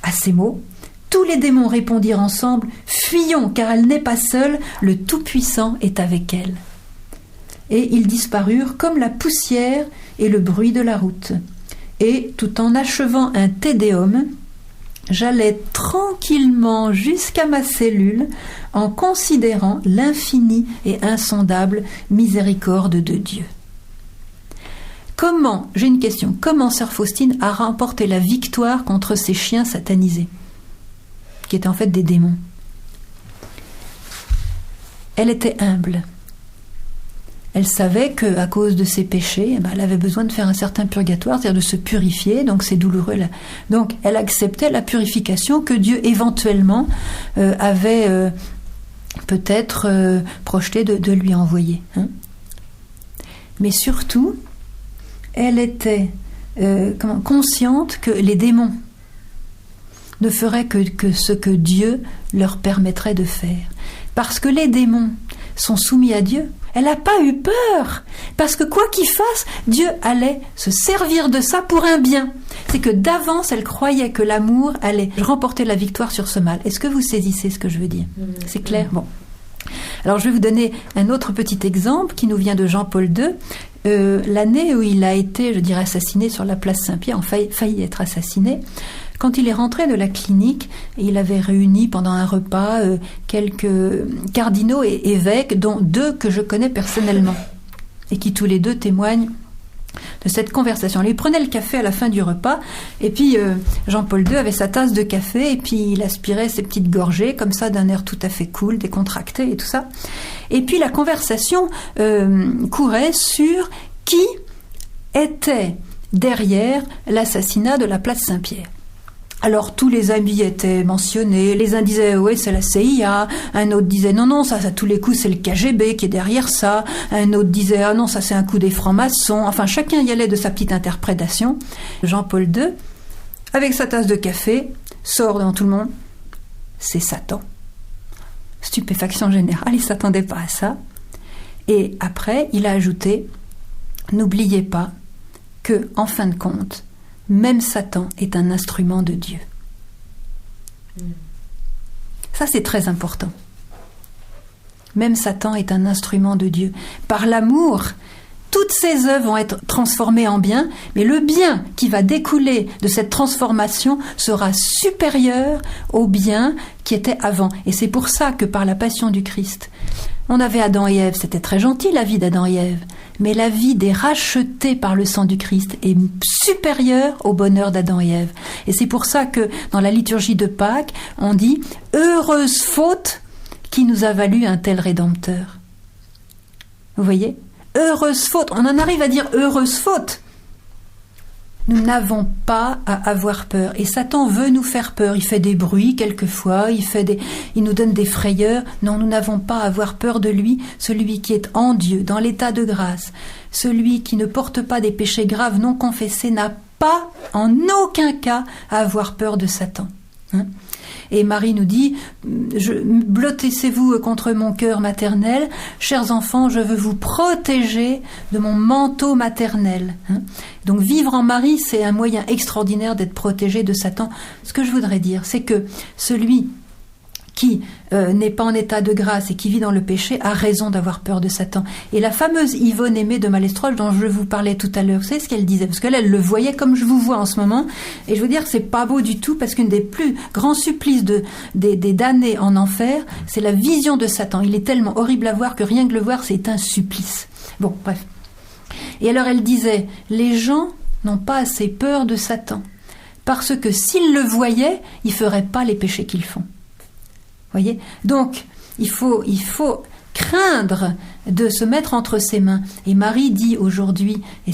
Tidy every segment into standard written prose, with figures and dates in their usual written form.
À ces mots, tous les démons répondirent ensemble « Fuyons, car elle n'est pas seule, le Tout-Puissant est avec elle. » Et ils disparurent comme la poussière et le bruit de la route. Et, tout en achevant un Te Deum, j'allais tranquillement jusqu'à ma cellule en considérant l'infinie et insondable miséricorde de Dieu. J'ai une question, comment sœur Faustine a remporté la victoire contre ces chiens satanisés, qui étaient en fait des démons? Elle était humble. Elle savait qu'à cause de ses péchés, elle avait besoin de faire un certain purgatoire, c'est-à-dire de se purifier, donc c'est douloureux. Donc elle acceptait la purification que Dieu éventuellement avait peut-être projeté de lui envoyer. Mais surtout, elle était consciente que les démons ne feraient que ce que Dieu leur permettrait de faire. Parce que les démons sont soumis à Dieu. Elle n'a pas eu peur, parce que quoi qu'il fasse, Dieu allait se servir de ça pour un bien. C'est que d'avance, elle croyait que l'amour allait remporter la victoire sur ce mal. Est-ce que vous saisissez ce que je veux dire? C'est clair? Bon. Alors je vais vous donner un autre petit exemple qui nous vient de Jean-Paul II. L'année où il a été, je dirais, assassiné sur la place Saint-Pierre, failli être assassiné. Quand il est rentré de la clinique, il avait réuni pendant un repas quelques cardinaux et évêques, dont 2 que je connais personnellement, et qui tous les 2 témoignent de cette conversation. Il prenait le café à la fin du repas, et puis Jean-Paul II avait sa tasse de café, et puis il aspirait ses petites gorgées, comme ça, d'un air tout à fait cool, décontracté et tout ça. Et puis la conversation courait sur qui était derrière l'assassinat de la place Saint-Pierre. Alors tous les amis étaient mentionnés, les uns disaient oui c'est la CIA, un autre disait non ça à tous les coups c'est le KGB qui est derrière ça, un autre disait ah non ça c'est un coup des francs-maçons, enfin chacun y allait de sa petite interprétation. Jean-Paul II, avec sa tasse de café, sort devant tout le monde, c'est Satan. Stupéfaction générale, il ne s'attendait pas à ça. Et après il a ajouté, n'oubliez pas que en fin de compte, même Satan est un instrument de Dieu. Ça, c'est très important. Même Satan est un instrument de Dieu. Par l'amour, toutes ses œuvres vont être transformées en bien, mais le bien qui va découler de cette transformation sera supérieur au bien qui était avant. Et c'est pour ça que par la passion du Christ, on avait Adam et Ève, c'était très gentil la vie d'Adam et Ève, mais la vie des rachetés par le sang du Christ est supérieure au bonheur d'Adam et Ève. Et c'est pour ça que dans la liturgie de Pâques, on dit « Heureuse faute qui nous a valu un tel Rédempteur ». Vous voyez ? Heureuse faute, on en arrive à dire heureuse faute. Nous n'avons pas à avoir peur. Et Satan veut nous faire peur. Il fait des bruits quelquefois, il nous donne des frayeurs. Non, nous n'avons pas à avoir peur de lui, celui qui est en Dieu, dans l'état de grâce. Celui qui ne porte pas des péchés graves non confessés n'a pas, en aucun cas, à avoir peur de Satan. Et Marie nous dit « Blottissez-vous contre mon cœur maternel, chers enfants, je veux vous protéger de mon manteau maternel. » Donc vivre en Marie, c'est un moyen extraordinaire d'être protégé de Satan. Ce que je voudrais dire, c'est que celui qui n'est pas en état de grâce et qui vit dans le péché a raison d'avoir peur de Satan. Et la fameuse Yvonne Aimée de Malestroit dont je vous parlais tout à l'heure, vous savez ce qu'elle disait? Parce qu'elle, elle le voyait comme je vous vois en ce moment. Et je veux dire que c'est pas beau du tout, parce qu'une des plus grands supplices des damnés en enfer, c'est la vision de Satan. Il est tellement horrible à voir que rien que le voir, c'est un supplice. Bon, bref. Et alors elle disait, les gens n'ont pas assez peur de Satan, parce que s'ils le voyaient, ils feraient pas les péchés qu'ils font. Voyez ? Donc, il faut craindre de se mettre entre ses mains. Et Marie dit aujourd'hui, et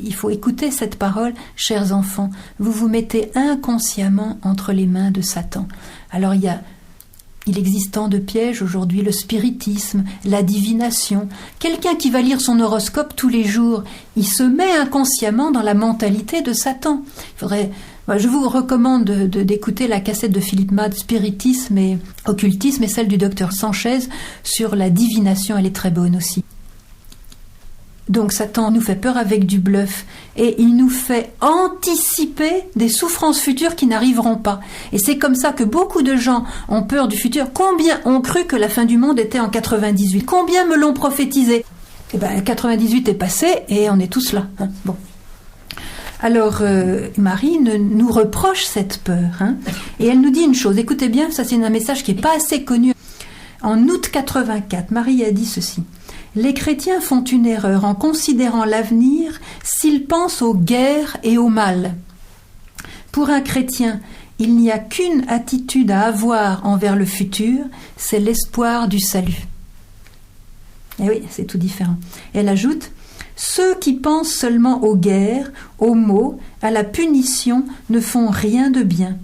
il faut écouter cette parole, chers enfants, vous vous mettez inconsciemment entre les mains de Satan. Alors il existe tant de pièges aujourd'hui, le spiritisme, la divination. Quelqu'un qui va lire son horoscope tous les jours, il se met inconsciemment dans la mentalité de Satan. Je vous recommande d'écouter la cassette de Philippe Mad, Spiritisme et Occultisme, et celle du docteur Sanchez sur la divination, elle est très bonne aussi. Donc Satan nous fait peur avec du bluff et il nous fait anticiper des souffrances futures qui n'arriveront pas. Et c'est comme ça que beaucoup de gens ont peur du futur. Combien ont cru que la fin du monde était en 98? Combien me l'ont prophétisé? Eh ben, 98 est passé et on est tous là. Hein. Bon. Alors, Marie nous reproche cette peur. Hein, et elle nous dit une chose. Écoutez bien, ça c'est un message qui n'est pas assez connu. En août 84, Marie a dit ceci. Les chrétiens font une erreur en considérant l'avenir s'ils pensent aux guerres et au mal. Pour un chrétien, il n'y a qu'une attitude à avoir envers le futur, c'est l'espoir du salut. Et oui, c'est tout différent. Elle ajoute, ceux qui pensent seulement aux guerres, aux maux, à la punition ne font rien de bien.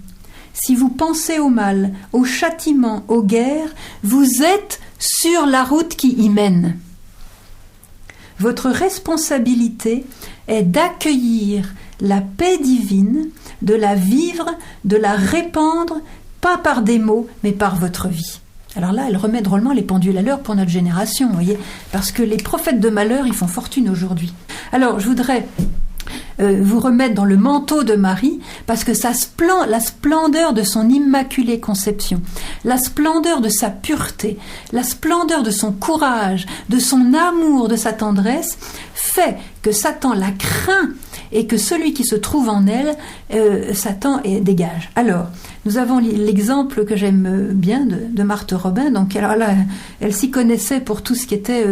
Si vous pensez au mal, au châtiment, aux guerres, vous êtes sur la route qui y mène. Votre responsabilité est d'accueillir la paix divine, de la vivre, de la répandre, pas par des mots, mais par votre vie. Alors là, elle remet drôlement les pendules à l'heure pour notre génération, vous voyez, parce que les prophètes de malheur, ils font fortune aujourd'hui. Alors, je voudrais vous remettre dans le manteau de Marie, parce que la splendeur de son immaculée conception, la splendeur de sa pureté, la splendeur de son courage, de son amour, de sa tendresse, fait que Satan la craint et que celui qui se trouve en elle, Satan dégage. Alors, nous avons l'exemple que j'aime bien de Marthe Robin. Donc, alors là, elle s'y connaissait pour tout ce qui était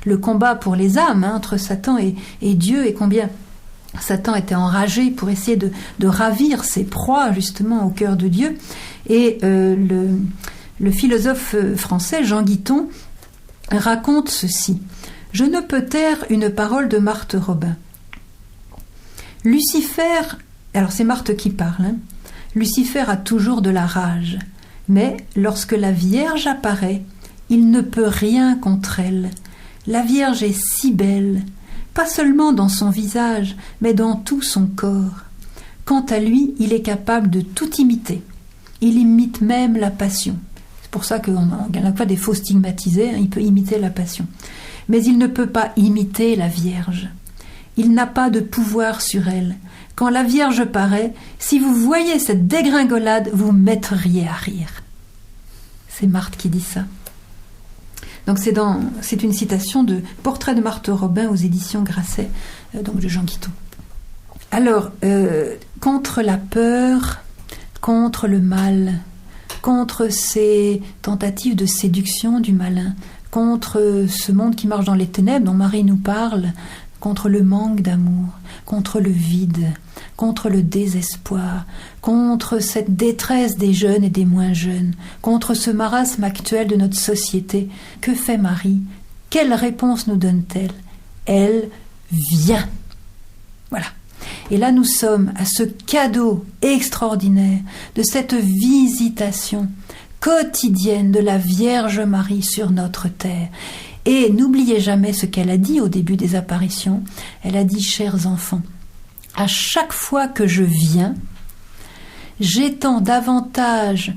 le combat pour les âmes entre Satan et Dieu, et combien Satan était enragé pour essayer de ravir ses proies justement au cœur de Dieu. Et le philosophe français Jean Guiton raconte ceci. Je ne peux taire une parole de Marthe Robin. Lucifer, alors c'est Marthe qui parle, hein, Lucifer a toujours de la rage, mais lorsque la Vierge apparaît, il ne peut rien contre elle. La Vierge est si belle, pas seulement dans son visage, mais dans tout son corps. Quant à lui, il est capable de tout imiter. Il imite même la passion. C'est pour ça qu'on a pas des faux stigmatisés, hein, il peut imiter la passion. Mais il ne peut pas imiter la Vierge. Il n'a pas de pouvoir sur elle. Quand la Vierge paraît, si vous voyez cette dégringolade, vous mettriez à rire. C'est Marthe qui dit ça. Donc c'est une citation de Portrait de Marthe Robin aux éditions Grasset, donc de Jean Guiton. Alors, contre la peur, contre le mal, contre ces tentatives de séduction du malin, contre ce monde qui marche dans les ténèbres dont Marie nous parle, contre le manque d'amour, contre le vide, contre le désespoir, contre cette détresse des jeunes et des moins jeunes, contre ce marasme actuel de notre société. Que fait Marie? Quelle réponse nous donne-t-elle? Elle vient. Voilà. Et là, nous sommes à ce cadeau extraordinaire de cette visitation quotidienne de la Vierge Marie sur notre terre. Et n'oubliez jamais ce qu'elle a dit au début des apparitions. Elle a dit, chers enfants, à chaque fois que je viens, j'étends davantage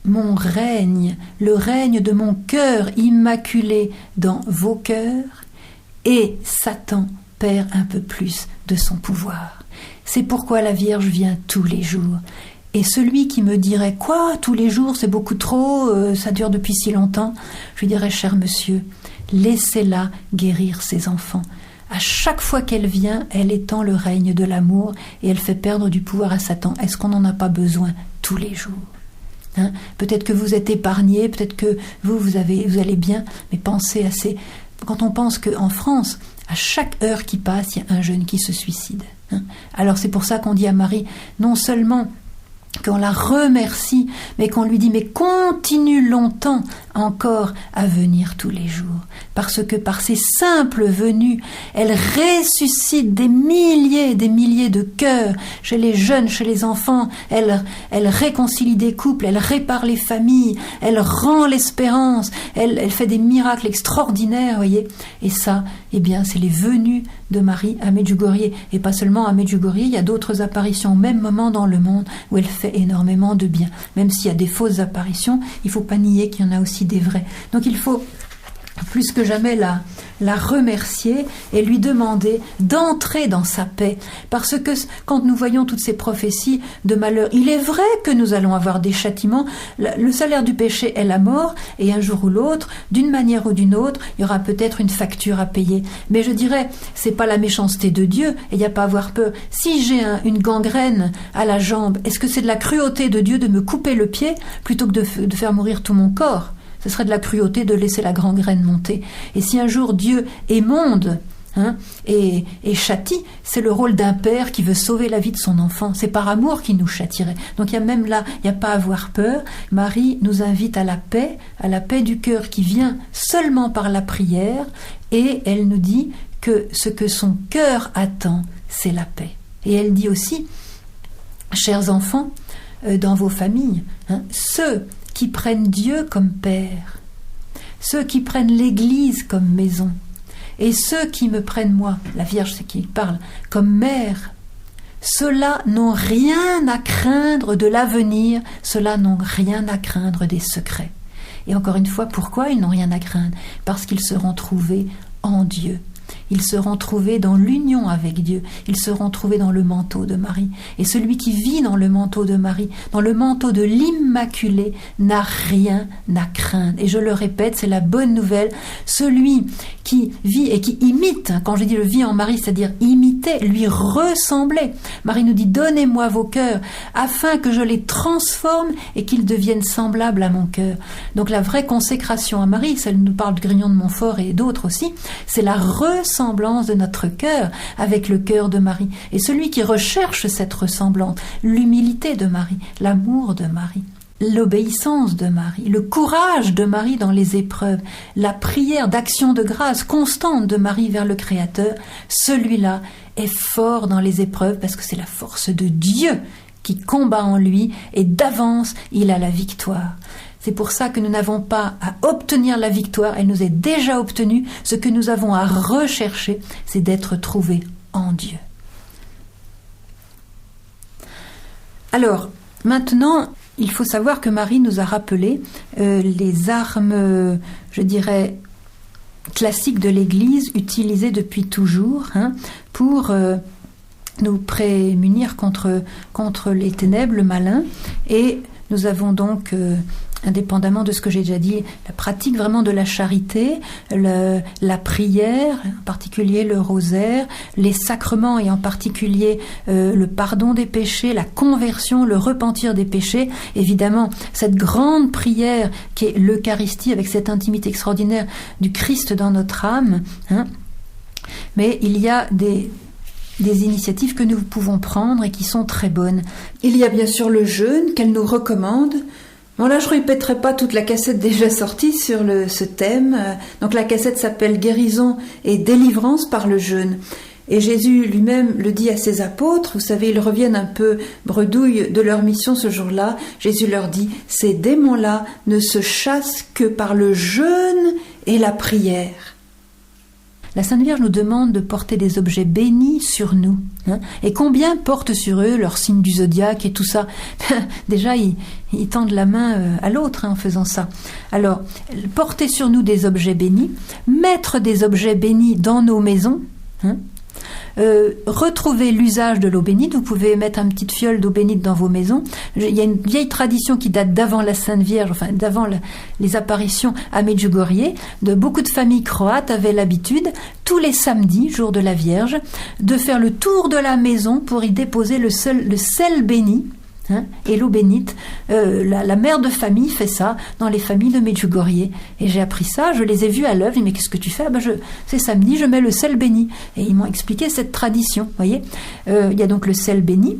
mon règne, le règne de mon cœur immaculé dans vos cœurs, et Satan perd un peu plus de son pouvoir. C'est pourquoi la Vierge vient tous les jours. Et celui qui me dirait « Quoi, tous les jours, c'est beaucoup trop, ça dure depuis si longtemps ?» Je lui dirais « Cher monsieur, laissez-la guérir ses enfants. À chaque fois qu'elle vient, elle étend le règne de l'amour et elle fait perdre du pouvoir à Satan. Est-ce qu'on n'en a pas besoin tous les jours ? Hein ? Peut-être que vous êtes épargnés, peut-être que vous allez bien, mais pensez à ces... Quand on pense qu'en France, à chaque heure qui passe, il y a un jeune qui se suicide. Hein ? Alors c'est pour ça qu'on dit à Marie, non seulement qu'on la remercie, mais qu'on lui dit, mais continue longtemps encore à venir tous les jours. Parce que par ses simples venues, elle ressuscite des milliers et des milliers de cœurs chez les jeunes, chez les enfants. Elle réconcilie des couples, elle répare les familles, elle rend l'espérance, elle fait des miracles extraordinaires, voyez. Et ça, eh bien, c'est les venues de Marie à Medjugorje. Et pas seulement à Medjugorje, il y a d'autres apparitions au même moment dans le monde où elle fait énormément de bien. Même s'il y a des fausses apparitions, il ne faut pas nier qu'il y en a aussi des vraies. Donc il faut plus que jamais la remercier et lui demander d'entrer dans sa paix. Parce que quand nous voyons toutes ces prophéties de malheur, il est vrai que nous allons avoir des châtiments. Le salaire du péché est la mort, et un jour ou l'autre, d'une manière ou d'une autre, il y aura peut-être une facture à payer. Mais je dirais, c'est pas la méchanceté de Dieu, et il n'y a pas à avoir peur. Si j'ai une gangrène à la jambe, est-ce que c'est de la cruauté de Dieu de me couper le pied plutôt que de faire mourir tout mon corps? Ce serait de la cruauté de laisser la gangrène monter. Et si un jour Dieu émonde et châtie, c'est le rôle d'un père qui veut sauver la vie de son enfant. C'est par amour qu'il nous châtierait. Donc il y a même là, il n'y a pas à avoir peur. Marie nous invite à la paix du cœur qui vient seulement par la prière, et elle nous dit que ce que son cœur attend, c'est la paix. Et elle dit aussi, chers enfants, dans vos familles, ceux qui prennent Dieu comme père, ceux qui prennent l'Église comme maison, et ceux qui me prennent moi, la Vierge c'est qui parle, comme mère, ceux-là n'ont rien à craindre de l'avenir, ceux-là n'ont rien à craindre des secrets. Et encore une fois, pourquoi ils n'ont rien à craindre? Parce qu'ils seront trouvés en Dieu. Ils seront trouvés dans l'union avec Dieu. Ils seront trouvés dans le manteau de Marie. Et celui qui vit dans le manteau de Marie, dans le manteau de l'Immaculée, n'a rien à craindre. Et je le répète, c'est la bonne nouvelle. Celui qui vit et qui imite, quand je dis le vit en Marie, c'est-à-dire imiter, lui ressembler. Marie nous dit, donnez-moi vos cœurs, afin que je les transforme et qu'ils deviennent semblables à mon cœur. Donc la vraie consécration à Marie, ça nous parle de Grignon de Montfort et d'autres aussi, c'est la ressemblance de notre cœur avec le cœur de Marie. Et celui qui recherche cette ressemblance, l'humilité de Marie, l'amour de Marie, l'obéissance de Marie, le courage de Marie dans les épreuves, la prière d'action de grâce constante de Marie vers le Créateur, celui-là est fort dans les épreuves parce que c'est la force de Dieu qui combat en lui et d'avance il a la victoire. C'est pour ça que nous n'avons pas à obtenir la victoire, elle nous est déjà obtenue. Ce que nous avons à rechercher, c'est d'être trouvés en Dieu. Alors, maintenant, il faut savoir que Marie nous a rappelé les armes, je dirais, classiques de l'Église, utilisées depuis toujours, pour nous prémunir contre les ténèbres, le malin. Et nous avons donc, indépendamment de ce que j'ai déjà dit, la pratique vraiment de la charité, la prière, en particulier le rosaire, les sacrements et en particulier le pardon des péchés, la conversion, le repentir des péchés. Évidemment, cette grande prière qui est l'Eucharistie avec cette intimité extraordinaire du Christ dans notre âme. Mais il y a des initiatives que nous pouvons prendre et qui sont très bonnes. Il y a bien sûr le jeûne qu'elle nous recommande. Bon, là, je ne répéterai pas toute la cassette déjà sortie sur ce thème. Donc la cassette s'appelle « Guérison et délivrance par le jeûne ». Et Jésus lui-même le dit à ses apôtres. Vous savez, ils reviennent un peu bredouilles de leur mission ce jour-là. Jésus leur dit « Ces démons-là ne se chassent que par le jeûne et la prière ». La Sainte Vierge nous demande de porter des objets bénis sur nous. Et combien portent sur eux leur signe du zodiaque et tout ça? Déjà, ils tendent la main à l'autre en faisant ça. Alors, porter sur nous des objets bénis, mettre des objets bénis dans nos maisons, retrouver l'usage de l'eau bénite. Vous pouvez mettre une petite fiole d'eau bénite dans vos maisons. Il y a une vieille tradition qui date d'avant la Sainte Vierge, enfin d'avant les apparitions à Medjugorje. Beaucoup de familles croates avaient l'habitude, tous les samedis, jour de la Vierge, de faire le tour de la maison pour y déposer le sel béni. Et l'eau bénite, la mère de famille fait ça dans les familles de Medjugorje. Et j'ai appris ça, je les ai vus à l'œuvre. Ils disent, mais qu'est-ce que tu fais? C'est samedi, je mets le sel béni. Et ils m'ont expliqué cette tradition, voyez. Il y a donc le sel béni.